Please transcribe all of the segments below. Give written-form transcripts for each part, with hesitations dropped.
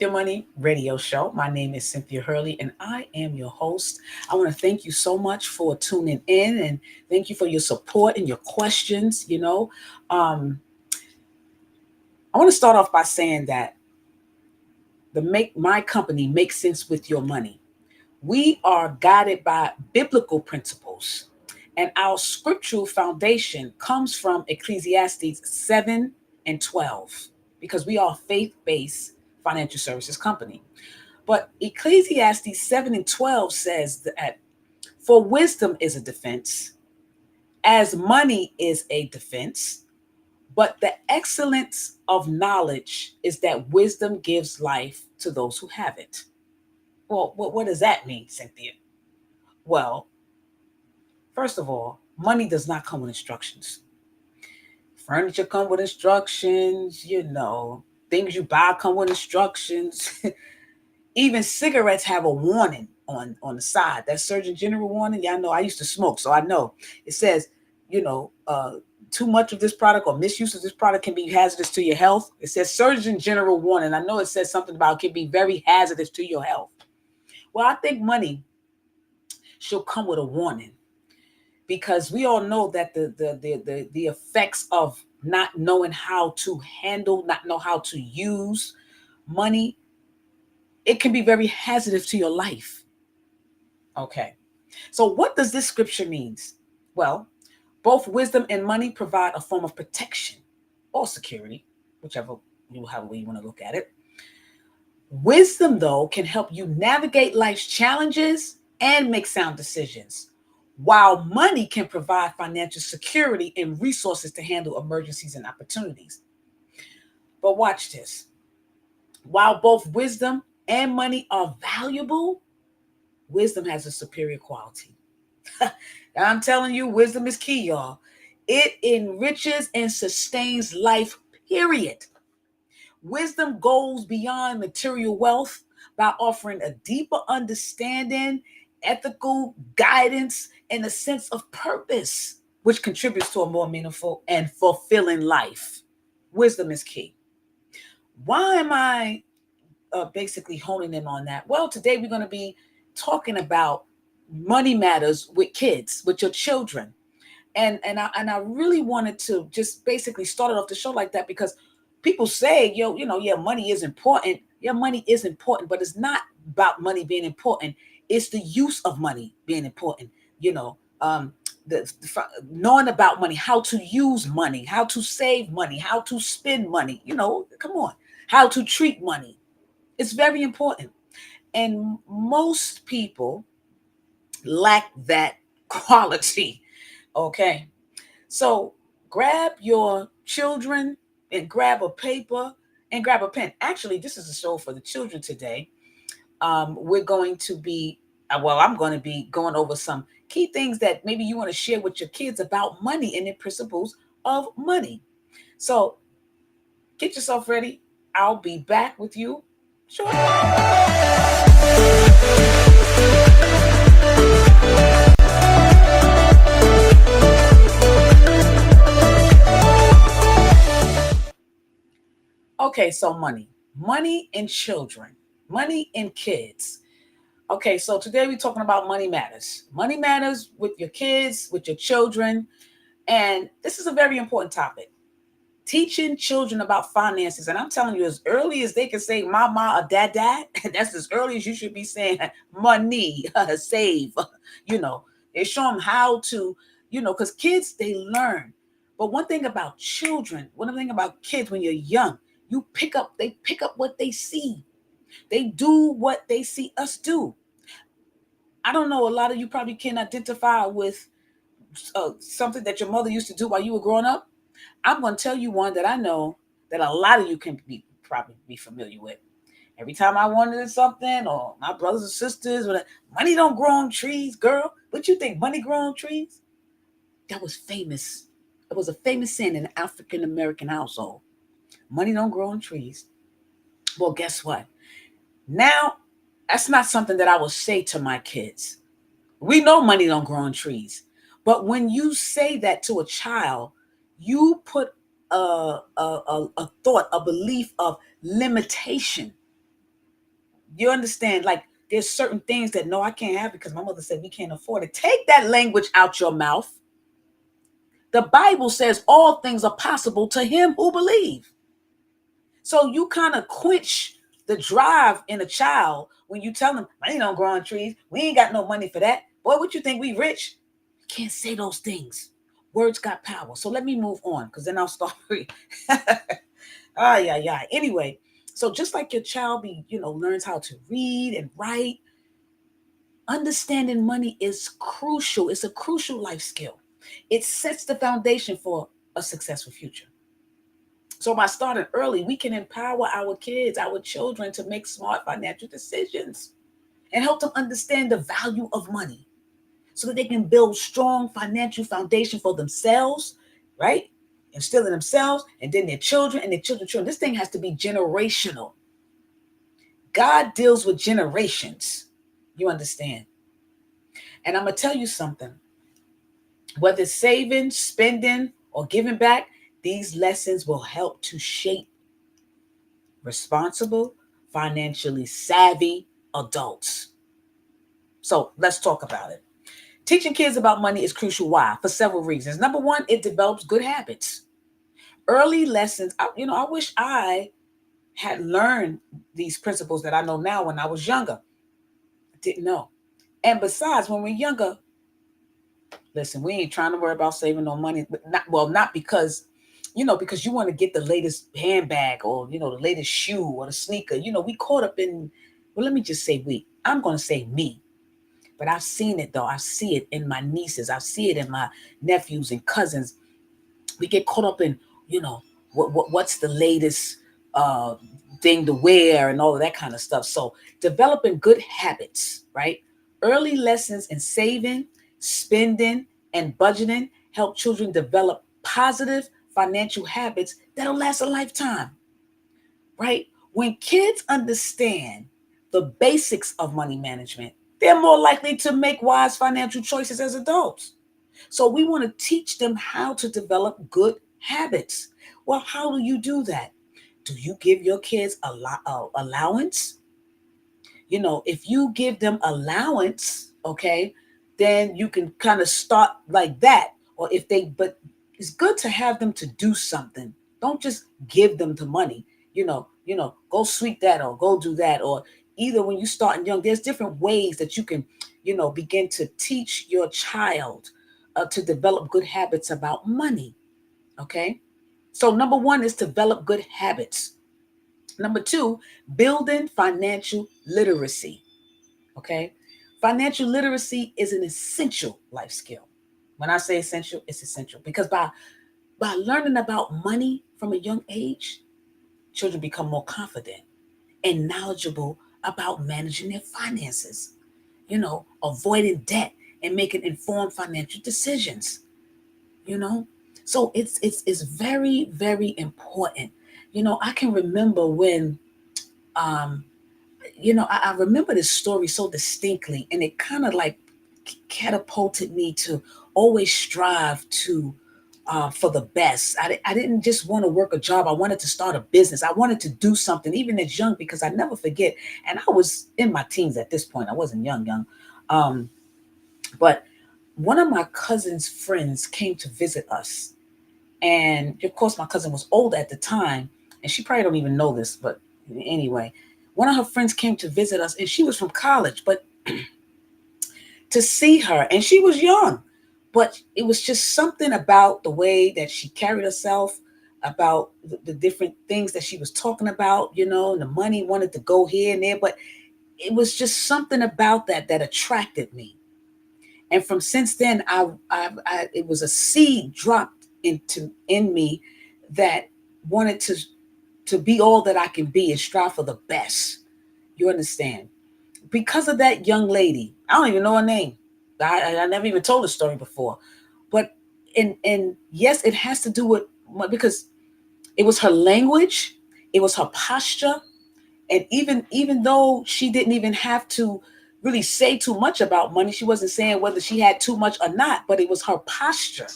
Your Money Radio Show. My name is Cynthia Hurley and I am your host. I want to thank you so much for tuning in and thank you for your support and your questions. Um, I want to start off by saying that the Make My Company Make Sense with Your Money. We are guided by biblical principles, and our scriptural foundation comes from Ecclesiastes 7 and 12 because we are a faith based financial services company. But Ecclesiastes 7 and 12 says that for wisdom is a defense, as money is a defense, but the excellence of knowledge is that wisdom gives life to those who have it. Well, what does that mean, Cynthia? Well, first of all, money does not come with instructions. Furniture come with instructions, things you buy come with instructions. Even cigarettes have a warning on the side. That Surgeon General warning. Yeah, I know. I used to smoke, so I know. It says, you know, uh, too much of this product or misuse of this product can be hazardous to your health. It says Surgeon General warning. I know it says something about it can be very hazardous to your health. Well, I think money should come with a warning because we all know that the effects of not knowing how to handle, not know how to use money, it can be very hazardous to your life. Okay. So what does this scripture means? Well, both wisdom and money provide a form of protection or security, whichever however you want to look at it. Wisdom, though, can help you navigate life's challenges and make sound decisions, while money can provide financial security and resources to handle emergencies and opportunities. But watch this. While both wisdom and money are valuable, wisdom has a superior quality. I'm telling you, wisdom is key, y'all. It enriches and sustains life, period. Wisdom goes beyond material wealth by offering a deeper understanding, ethical guidance, and a sense of purpose, which contributes to a more meaningful and fulfilling life. Wisdom is key. Why am I basically honing in on that? Well, today we're going to be talking about money matters with kids, with your children. And I really wanted to just basically start it off the show like that because people say, yeah, money is important. Yeah, money is important, but it's not about money being important. It's the use of money being important. You know, knowing about money, how to use money, how to save money, how to spend money. Come on, how to treat money. It's very important, and most people lack that quality. Okay. So grab your children and grab a paper and grab a pen. Actually, this is a show for the children today. We're going to be, I'm going to be going over some key things that maybe you want to share with your kids about money and the principles of money. So get yourself ready. I'll be back with you shortly. Okay, so money and children, money and kids. Okay, so today we're talking about money matters. Money matters with your kids, with your children, and this is a very important topic. Teaching children about finances, and I'm telling you, as early as they can say "mama" or "dad," that's as early as you should be saying money, save. You know, they show them how to, because kids they learn. But one thing about kids when you're young, they pick up what they see. They do what they see us do. I don't know. A lot of you probably can identify with something that your mother used to do while you were growing up. I'm going to tell you one that I know that a lot of you can probably be familiar with. Every time I wanted something, or my brothers and sisters, money don't grow on trees, girl. What you think? Money grow on trees? That was famous. It was a famous saying in an African American household. Money don't grow on trees. Well, guess what? Now, that's not something that I will say to my kids. We know money don't grow on trees. But when you say that to a child, you put a thought, a belief of limitation You understand? Like there's certain things that no, I can't have because my mother said we can't afford it. Take that language out your mouth. The Bible says all things are possible to him who believe. So you kind of quench the drive in a child when you tell them, money don't grow on trees. We ain't got no money for that. Boy, what you think we rich? You can't say those things. Words got power. So let me move on because then I'll start. Yeah. Anyway, so just like your child learns how to read and write, understanding money is crucial. It's a crucial life skill. It sets the foundation for a successful future. So by starting early, we can empower our kids, our children to make smart financial decisions and help them understand the value of money so that they can build strong financial foundation for themselves, right? Instill in themselves and then their children and their children's children. This thing has to be generational. God deals with generations. You understand? And I'm going to tell you something. Whether it's saving, spending, or giving back, these lessons will help to shape responsible, financially savvy adults. So let's talk about it. Teaching kids about money is crucial. Why? For several reasons. Number one, it develops good habits. Early lessons, I wish I had learned these principles that I know now when I was younger. I didn't know. And besides, when we're younger, listen, we ain't trying to worry about saving no money, but not because, because you want to get the latest handbag or, the latest shoe or the sneaker. We caught up in, well, let me just say I'm going to say me, but I've seen it though. I see it in my nieces. I see it in my nephews and cousins. We get caught up in, what's the latest uh, thing to wear and all of that kind of stuff. So developing good habits, right? Early lessons in saving, spending, and budgeting help children develop positive financial habits that'll last a lifetime, right? When kids understand the basics of money management, they're more likely to make wise financial choices as adults. So we want to teach them how to develop good habits. Well, how do you do that? Do you give your kids allowance? If you give them allowance, okay, then you can kind of start like that. But it's good to have them to do something. Don't just give them the money. Go sweep that or go do that. Or either when you starting young, there's different ways that you can, begin to teach your child to develop good habits about money. Okay. So number one is develop good habits. Number two, building financial literacy. Okay. Financial literacy is an essential life skill. When I say essential, it's essential because by learning about money from a young age, children become more confident and knowledgeable about managing their finances, avoiding debt and making informed financial decisions, you know. So it's very, very important. I can remember when um I remember this story so distinctly, and it kind of like catapulted me to always strive to for the best. I didn't just want to work a job. I wanted to start a business. I wanted to do something, even as young, because I never forget. And I was in my teens at this point. I wasn't young. Um, but one of my cousin's friends came to visit us. And of course, my cousin was old at the time, and she probably don't even know this, but anyway, one of her friends came to visit us, and she was from college, but to see her, and she was young, but it was just something about the way that she carried herself, about the different things that she was talking about, and the money wanted to go here and there, but it was just something about that attracted me. And from since then, it was a seed dropped in me that wanted to be all that I can be and strive for the best. You understand? Because of that young lady, I don't even know her name. I never even told a story before, but and yes, it has to do with because it was her language, it was her posture, and even though she didn't even have to really say too much about money, she wasn't saying whether she had too much or not, but it was her posture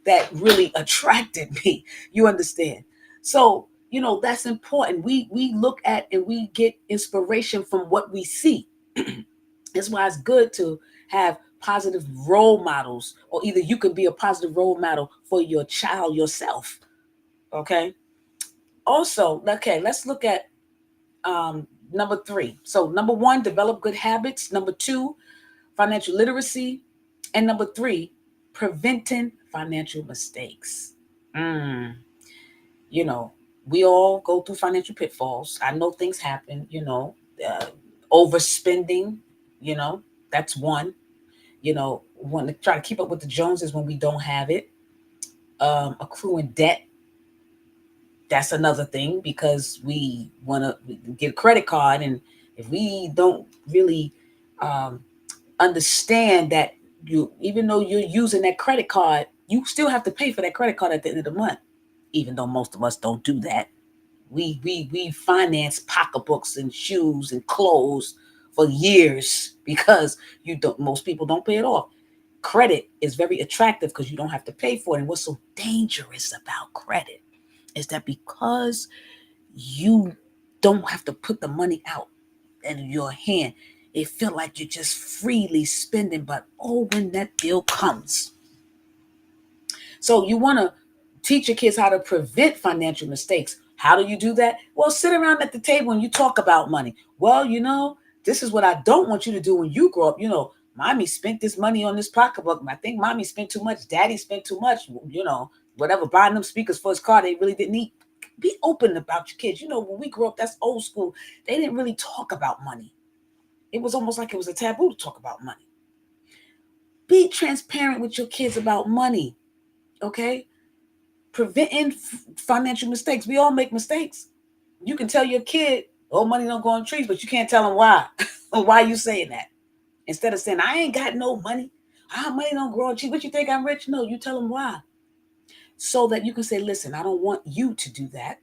that really attracted me. You understand? So That's important. We look at and we get inspiration from what we see. That's why it's good to have positive role models, or either you can be a positive role model for your child yourself. Okay. Also, okay, let's look at number three. So, number one, develop good habits. Number two, financial literacy. And number three, preventing financial mistakes. Mm, you know, we all go through financial pitfalls. I know things happen, uh, overspending, you know, that's one. Want to try to keep up with the Joneses when we don't have it. Accruing debt, that's another thing, because we want to get a credit card, and if we don't really um, understand that, even though you're using that credit card, you still have to pay for that credit card at the end of the month, even though most of us don't do that. We finance pocketbooks and shoes and clothes for years because you don't most people don't pay it off. Credit is very attractive because you don't have to pay for it. And what's so dangerous about credit is that because you don't have to put the money out in your hand, it feel like you're just freely spending. But when that bill comes, so you want to teach your kids how to prevent financial mistakes. How do you do that? Well, sit around at the table and you talk about money. Well, this is what I don't want you to do when you grow up. Mommy spent this money on this pocketbook. I think mommy spent too much. Daddy spent too much. Whatever, buying them speakers for his car they really didn't need. Be open about your kids. When we grew up, that's old school. They didn't really talk about money. It was almost like it was a taboo to talk about money. Be transparent with your kids about money. Okay? Preventing financial mistakes. We all make mistakes. You can tell your kid, money don't grow on trees, but you can't tell them why. Why are you saying that? Instead of saying, I ain't got no money. Money don't grow on trees. What, you think I'm rich? No, you tell them why. So that you can say, listen, I don't want you to do that.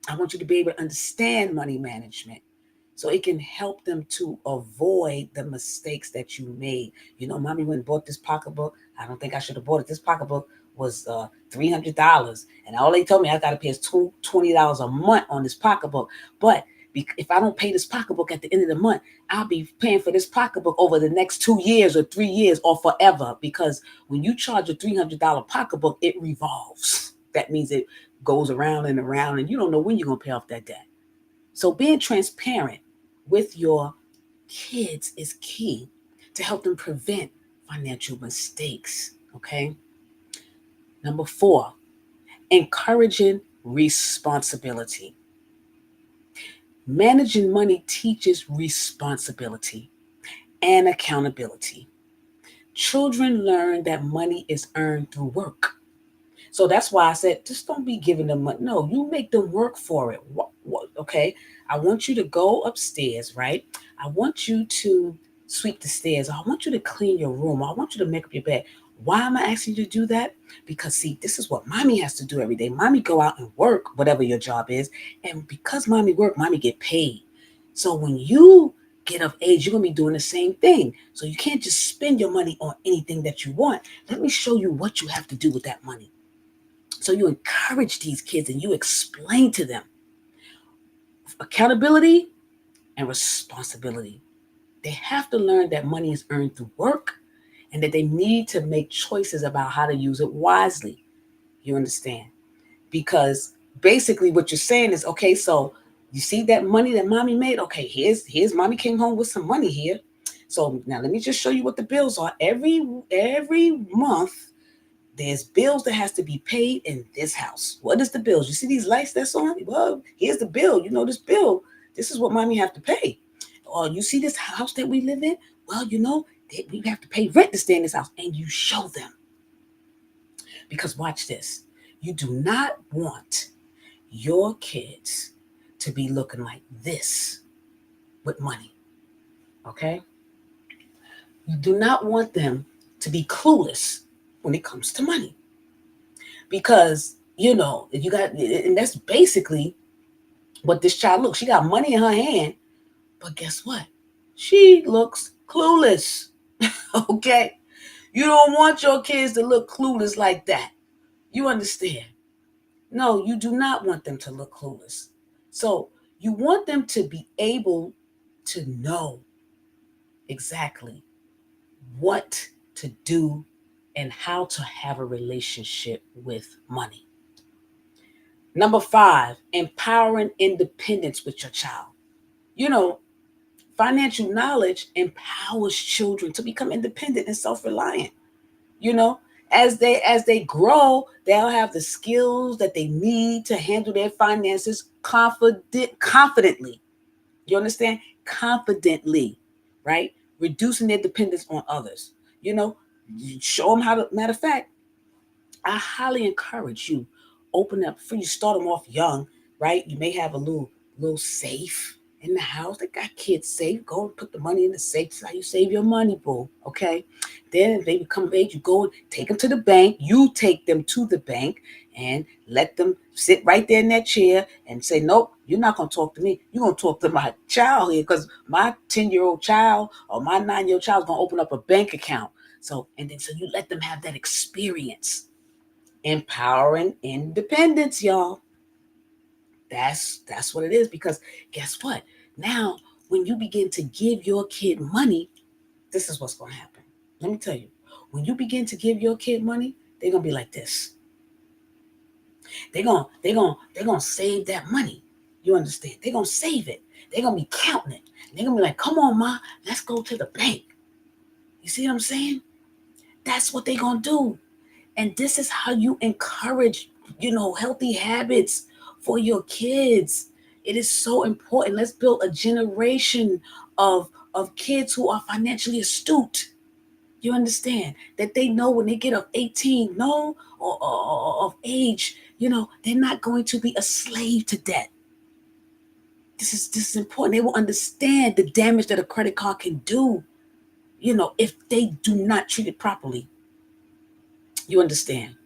I want you to be able to understand money management, so it can help them to avoid the mistakes that you made. Mommy went and bought this pocketbook. I don't think I should have bought it. This pocketbook was $300, and all they told me I got to pay is $20 a month on this pocketbook. But if I don't pay this pocketbook at the end of the month, I'll be paying for this pocketbook over the next 2 years or 3 years or forever. Because when you charge a $300 pocketbook, it revolves. That means it goes around and around, and you don't know when you're going to pay off that debt. So being transparent with your kids is key to help them prevent financial mistakes. Okay. Number 4, encouraging responsibility. Managing money teaches responsibility and accountability. Children learn that money is earned through work. So that's why I said, just don't be giving them money. No, you make them work for it. Okay. I want you to go upstairs, right? I want you to sweep the stairs. I want you to clean your room. I want you to make up your bed. Why am I asking you to do that? Because see, this is what mommy has to do every day. Mommy go out and work, whatever your job is. And because mommy work, mommy get paid. So when you get of age, you're going to be doing the same thing. So you can't just spend your money on anything that you want. Let me show you what you have to do with that money. So you encourage these kids and you explain to them accountability and responsibility. They have to learn that money is earned through work and that they need to make choices about how to use it wisely. You understand? Because basically what you're saying is, okay, so you see that money that mommy made? Okay, here's mommy came home with some money here. So now let me just show you what the bills are. Every month there's bills that has to be paid in this house. What is the bills? You see these lights that's on? Well, here's the bill. This bill, this is what mommy have to pay. Or you see this house that we live in? Well, we have to pay rent to stay in this house. And you show them. Because watch this. You do not want your kids to be looking like this with money. Okay? You do not want them to be clueless when it comes to money. Because, you got, and that's basically what this child looks. She got money in her hand, but guess what? She looks clueless. Okay? You don't want your kids to look clueless like that. You understand? No, you do not want them to look clueless. So you want them to be able to know exactly what to do and how to have a relationship with money. Number five, empowering independence with your child. You know, financial knowledge empowers children to become independent and self-reliant. You know, as they grow, they'll have the skills that they need to handle their finances confidently. You understand? Confidently, right? Reducing their dependence on others. You know, you show them how to. Matter of fact, I highly encourage you open up before you start them off young, right? You may have a little safe in the house. They got kids safe. Go and put the money in the safe. That's how you save your money, boo. Okay. Then if they become of age, you go and take them to the bank. You take them to the bank and let them sit right there in that chair and say, nope, you're not gonna talk to me. You're gonna talk to my child here because my 10-year-old child or my 9-year-old child is gonna open up a bank account. So you let them have that experience. Empowering independence, y'all. That's what it is. Because guess what? Now, when you begin to give your kid money, this is what's going to happen. Let me tell you. When you begin to give your kid money, they're gonna be like this. They're gonna save that money. You understand? They're gonna save it. They're gonna be counting it. They're gonna be like, "Come on, ma, let's go to the bank." You see what I'm saying? That's what they're gonna do. And this is how you encourage, healthy habits for your kids. It is so important. Let's build a generation of kids who are financially astute. You understand that they know when they get of 18, no, or of age, they're not going to be a slave to debt. This is important. They will understand the damage that a credit card can do, if they do not treat it properly. You understand?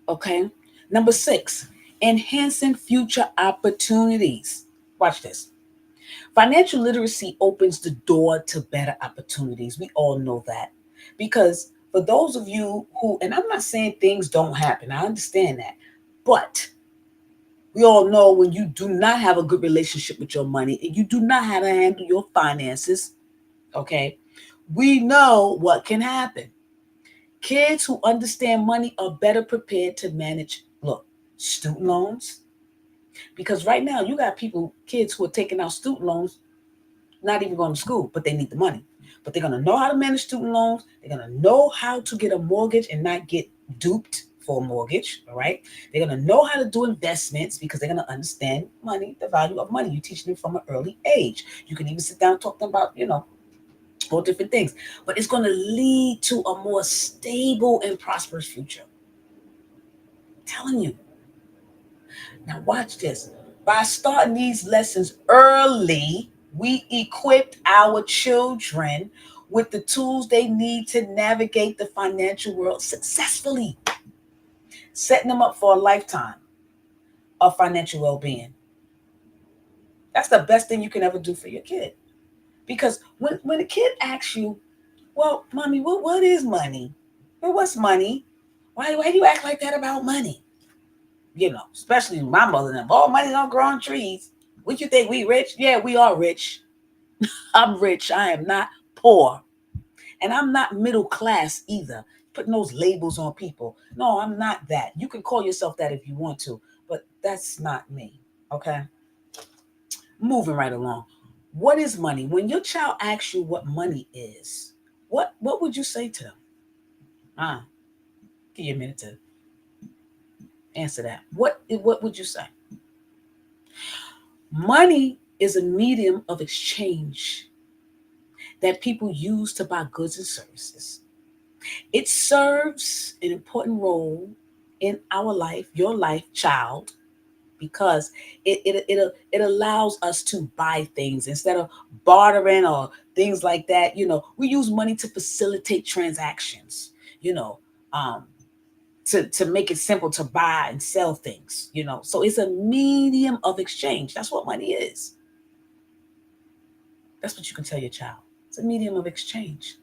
Okay. Number six, enhancing future opportunities. Watch this. Financial literacy opens the door to better opportunities. We all know that. Because for those of you who, and I'm not saying things don't happen, I understand that. But we all know when you do not have a good relationship with your money and you do not have to handle your finances, okay, we know what can happen. Kids who understand money are better prepared to manage, look, student loans. Because right now you got kids who are taking out student loans, not even going to school, but they need the money. But they're going to know how to manage student loans. They're going to know how to get a mortgage and not get duped for a mortgage. All right. They're going to know how to do investments because they're going to understand money, the value of money. You teach them from an early age. You can even sit down and talk to them about, all different things. But it's going to lead to a more stable and prosperous future. I'm telling you. Now, watch this. By starting these lessons early, we equipped our children with the tools they need to navigate the financial world successfully, setting them up for a lifetime of financial well being. That's the best thing you can ever do for your kid. Because when a kid asks you, well, mommy, what is money? Well, what's money? Why do you act like that about money? Especially my mother and them. Oh, money don't grow on trees. What you think, we rich? Yeah, we are rich. I'm rich. I am not poor. And I'm not middle class either. Putting those labels on people. No, I'm not that. You can call yourself that if you want to, but that's not me. Okay? Moving right along. What is money? When your child asks you what money is, what would you say to them? Give you a minute to answer that. What would you say? Money is a medium of exchange that people use to buy goods and services. It serves an important role in our life, your life, child, because it allows us to buy things instead of bartering or things like that. We use money to facilitate transactions. You know, um, to make it simple to buy and sell things. So it's a medium of exchange. That's what money is. That's what you can tell your child. It's a medium of exchange.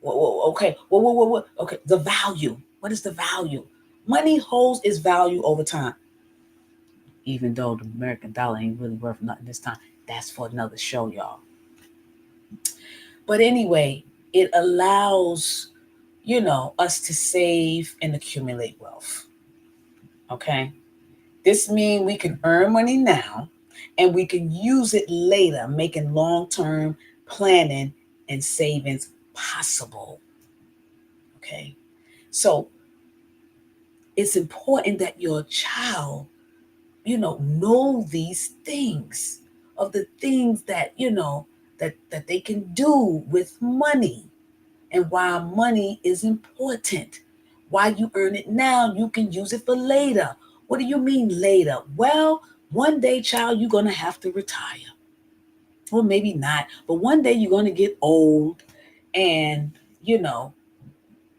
Okay. Okay. The value. What is the value? Money holds its value over time, even though the American dollar ain't really worth nothing this time. That's for another show, y'all. But anyway, it allows, us to save and accumulate wealth. Okay. This means we can earn money now and we can use it later, making long term planning and savings possible. Okay. So it's important that your child, know these things, of the things that, that they can do with money, and why money is important. Why you earn it now, you can use it for later. What do you mean later? Well, one day, child, you're going to have to retire. Well, maybe not, but one day you're going to get old and, you know,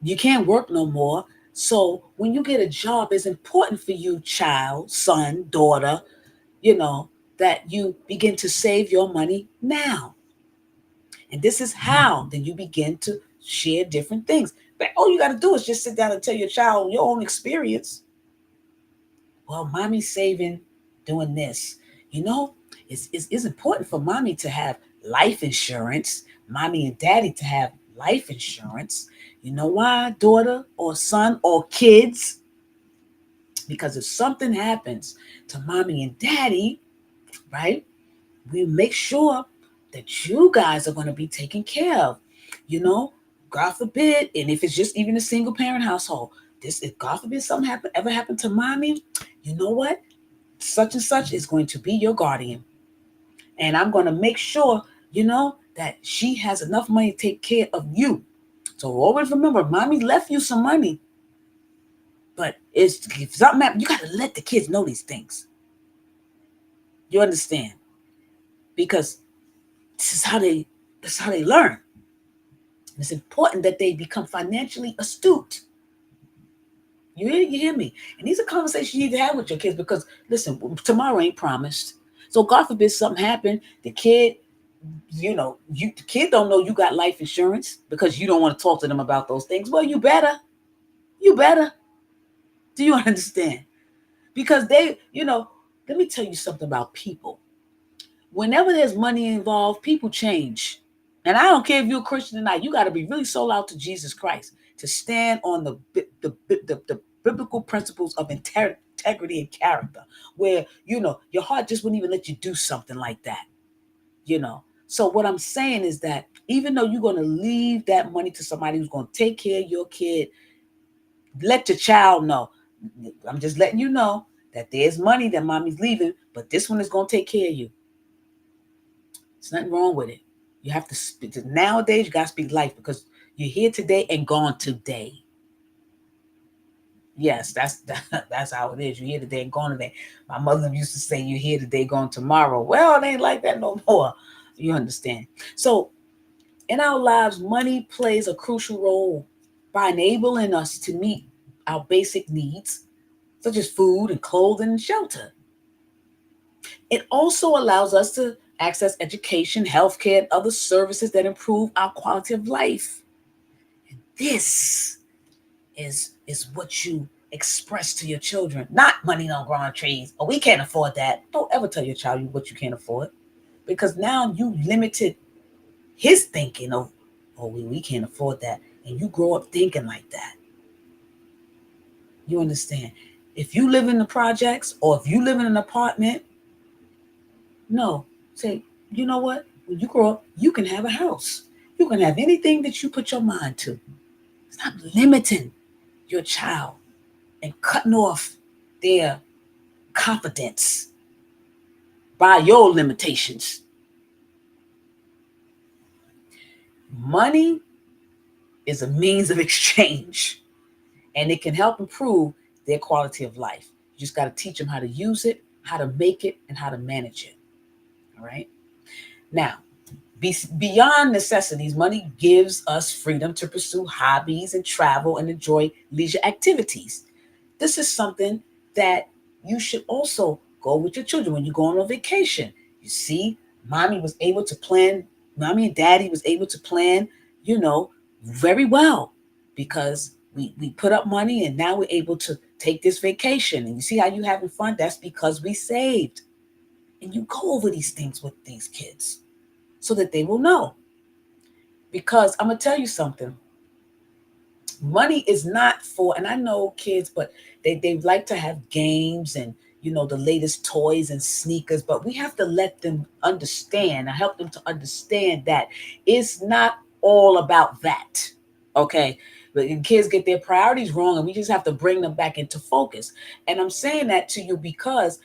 you can't work no more. So when you get a job, it's important for you, child, son, daughter, that you begin to save your money now. And this is how then you begin to share different things. But all you got to do is just sit down and tell your child your own experience. Well, mommy's saving doing this. You know, it's important for mommy to have life insurance, mommy and daddy to have life insurance. You know why, daughter or son or kids? Because if something happens to mommy and daddy, right, we make sure that you guys are going to be taken care of. You know, God forbid, and if it's just even a single parent household, this if God forbid something ever happened to mommy, you know what? Such and such is going to be your guardian. And I'm going to make sure, that she has enough money to take care of you. So always remember, mommy left you some money. But if something happens, you got to let the kids know these things. You understand? Because this is how they that's how they learn. It's important that they become financially astute. You hear me? And these are conversations you need to have with your kids because, listen, tomorrow ain't promised. So God forbid something happen, the kid, the kid don't know you got life insurance because you don't want to talk to them about those things. Well, you better. You better. Do you understand? Because let me tell you something about people. Whenever there's money involved, people change. And I don't care if you're a Christian or not, you got to be really sold out to Jesus Christ to stand on the biblical principles of integrity and character, where your heart just wouldn't even let you do something like that. So what I'm saying is that even though you're going to leave that money to somebody who's going to take care of your kid, let your child know. I'm just letting you know that there's money that mommy's leaving, but this one is going to take care of you. There's nothing wrong with it. You have to speak. Nowadays, you got to speak life because you're here today and gone today. Yes, that's how it is. You're here today and gone today. My mother used to say, "You're here today, gone tomorrow." Well, it ain't like that no more. You understand? So, in our lives, money plays a crucial role by enabling us to meet our basic needs, such as food and clothing and shelter. It also allows us to access education, healthcare, and other services that improve our quality of life. And this is what you express to your children, not money don't grow on trees. Oh, we can't afford that. Don't ever tell your child what you can't afford, because now you limited his thinking of, oh, we can't afford that, and you grow up thinking like that. You understand? If you live in the projects or if you live in an apartment, no, say, you know what? When you grow up, you can have a house. You can have anything that you put your mind to. Stop limiting your child and cutting off their confidence by your limitations. Money is a means of exchange, and it can help improve their quality of life. You just got to teach them how to use it, how to make it, and how to manage it. All right. Now, beyond necessities, money gives us freedom to pursue hobbies and travel and enjoy leisure activities. This is something that you should also go with your children when you go on a vacation. You see, mommy was able to plan, mommy and daddy was able to plan, very well, because we put up money and now we're able to take this vacation and you see how you having fun. That's because we saved. And you go over these things with these kids so that they will know. Because I'm going to tell you something. Money is not for, and I know kids, but they like to have games and, the latest toys and sneakers, but we have to let them understand, I help them to understand that it's not all about that. Okay. But kids get their priorities wrong, and we just have to bring them back into focus. And I'm saying that to you because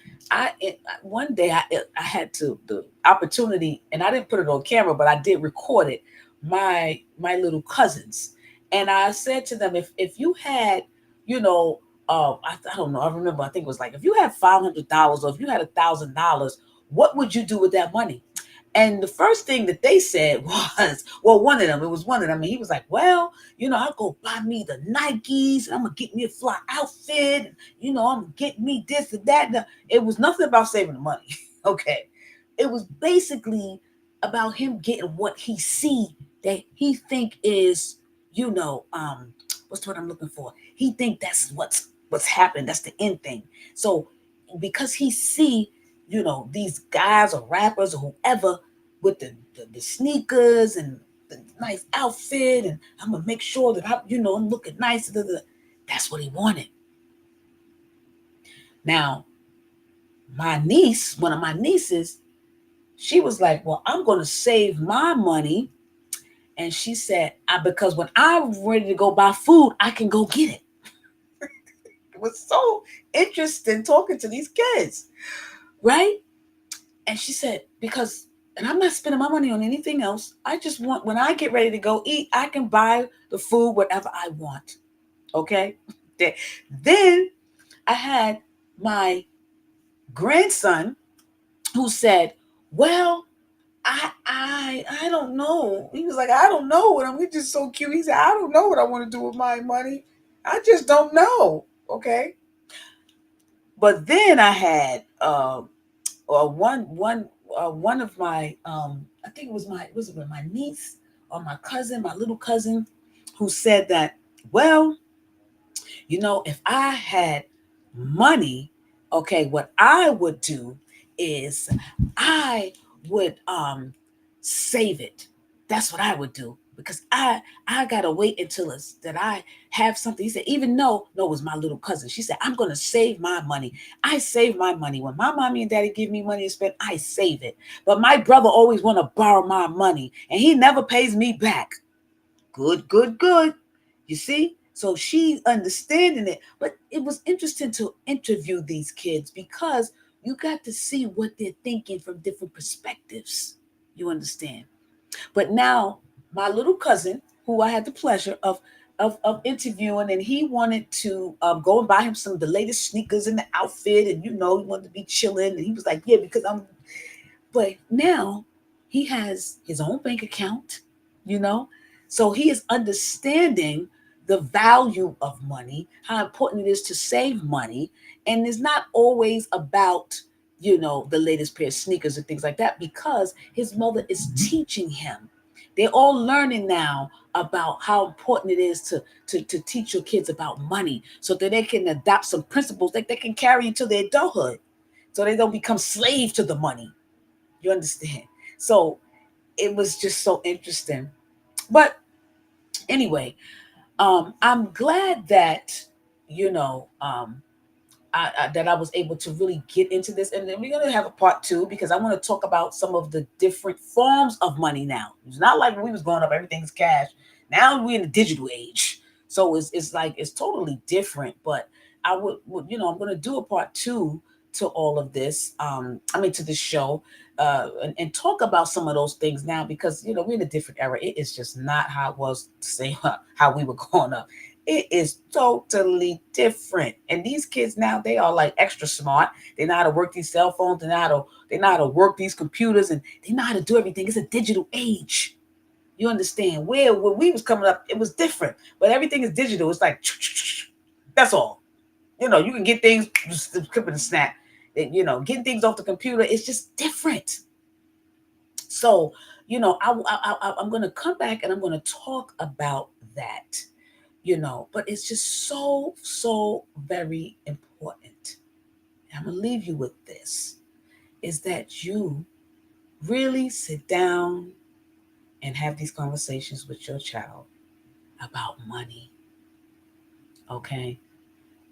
one day I had the opportunity, and I didn't put it on camera, but I did record it. My little cousins, and I said to them, if you had, you know, I don't know, I remember, I think it was like, if you had $500 or if you had $1,000, what would you do with that money? And the first thing that they said was, well, one of them, it was one of them, and he was like, well, I'll go buy me the Nikes, and I'm gonna get me a fly outfit, and, I'm gonna get me this and that. And it was nothing about saving the money. Okay. It was basically about him getting what he see that he think is, what's what I'm looking for? He think that's what's happening. That's the end thing. So because he see, these guys or rappers or whoever with the sneakers and the nice outfit, and I'm gonna make sure that I'm looking nice. That's what he wanted. Now, my niece, one of my nieces, she was like, well, I'm gonna save my money. And she said, because when I'm ready to go buy food, I can go get it. It was so interesting talking to these kids, right? And she said, and I'm not spending my money on anything else. I just want, when I get ready to go eat, I can buy the food, whatever I want. Okay. Then I had my grandson who said, well, I don't know. He was like, I don't know what I'm. He's just so cute. He said, I don't know what I want to do with my money. I just don't know. Okay. But then I had one of my I think it was my niece or my cousin, my little cousin, who said that, well, if I had money, okay, what I would do is I would save it. That's what I would do, because I gotta wait until it's that I have something. He said, even though no, it was my little cousin. She said, I'm gonna save my money. I save my money. When my mommy and daddy give me money to spend, I save it. But my brother always want to borrow my money, and he never pays me back. Good, good, good. You see? So she's understanding it. But it was interesting to interview these kids because you got to see what they're thinking from different perspectives. You understand? But now, my little cousin, who I had the pleasure of interviewing, and he wanted to go and buy him some of the latest sneakers and the outfit, and he wanted to be chilling. And he was like, "Yeah, because I'm." But now he has his own bank account, you know, so he is understanding the value of money, how important it is to save money, and it's not always about the latest pair of sneakers and things like that, because his mother is teaching him. They're all learning now about how important it is to teach your kids about money so that they can adopt some principles that they can carry into their adulthood, so they don't become slave to the money. You understand? So it was just so interesting. But anyway, I'm glad that you know that I was able to really get into this, and then we're gonna have a part two because I want to talk about some of the different forms of money now. It's not like when we was growing up, everything's cash. Now we're in the digital age, so it's like it's totally different. But I'm gonna do a part two to all of this. I mean to this show, and talk about some of those things now because we're in a different era. It is just not how it was to say how we were growing up. It is totally different. And these kids now, they are like extra smart. They know how to work these cell phones. They know how to work these computers, and they know how to do everything. It's a digital age. You understand? Where when we was coming up, it was different. But everything is digital. It's like that's all. You can get things just clip and snap. Getting things off the computer, it's just different. So, I'm going to come back and I'm going to talk about that. but it's just so, so very important. And I'm going to leave you with this, is that you really sit down and have these conversations with your child about money, okay?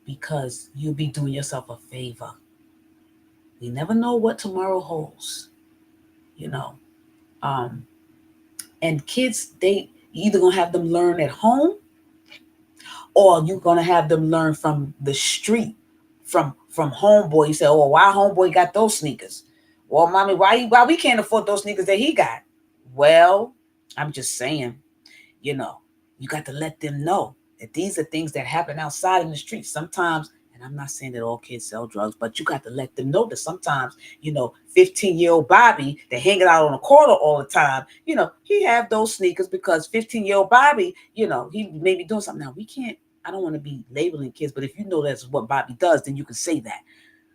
Because you'll be doing yourself a favor. We never know what tomorrow holds, you know. Um, and kids, they either gonna have them learn at home, or you're gonna have them learn from the street, from homeboy. You say, "Oh, why homeboy got those sneakers?" Well, mommy, why we can't afford those sneakers that he got? Well, I'm just saying, you know, you got to let them know that these are things that happen outside in the streets. Sometimes, and I'm not saying that all kids sell drugs, but you got to let them know that sometimes, 15-year-old Bobby that hanging out on the corner all the time, he have those sneakers because 15-year-old Bobby, he may be doing something. Now, we can't, I don't want to be labeling kids, but if you know that's what Bobby does, then you can say that.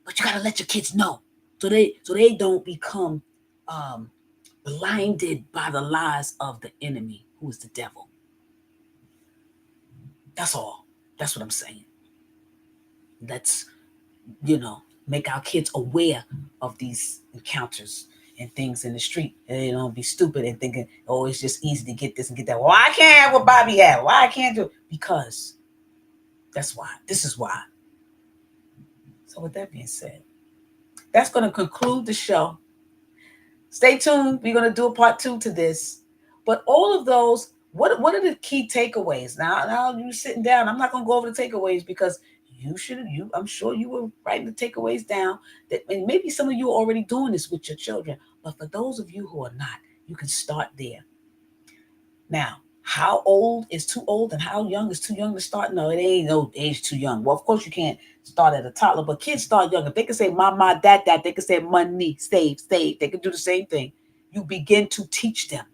But you got to let your kids know so they don't become blinded by the lies of the enemy, who is the devil. That's all. That's what I'm saying. Let's, make our kids aware of these encounters and things in the street. And they don't be stupid and thinking, oh, it's just easy to get this and get that. Well, I can't have what Bobby had. Why I can't do it? Because that's why. This is why. So with that being said, that's going to conclude the show. Stay tuned. We're going to do a part 2 to this. But all of those, what are the key takeaways? Now you sitting down. I'm not going to go over the takeaways because I'm sure you were writing the takeaways down. And maybe some of you are already doing this with your children. But for those of you who are not, you can start there. Now, how old is too old and how young is too young to start? No, it ain't no age too young. Well, of course you can't start at a toddler, but kids start young. If they can say mama, dad, they can say money, save. They can do the same thing. You begin to teach them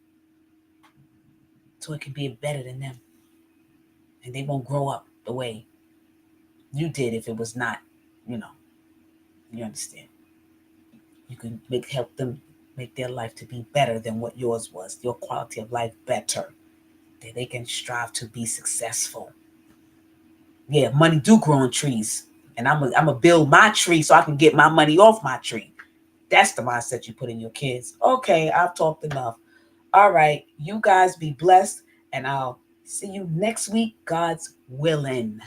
so it can be better than them. And they won't grow up the way you did if it was not, you understand. You can help them make their life to be better than what yours was, your quality of life better. That they can strive to be successful. Yeah, money do grow on trees. And I'm a build my tree so I can get my money off my tree. That's the mindset you put in your kids. Okay, I've talked enough. All right, you guys be blessed, and I'll see you next week, God's willing.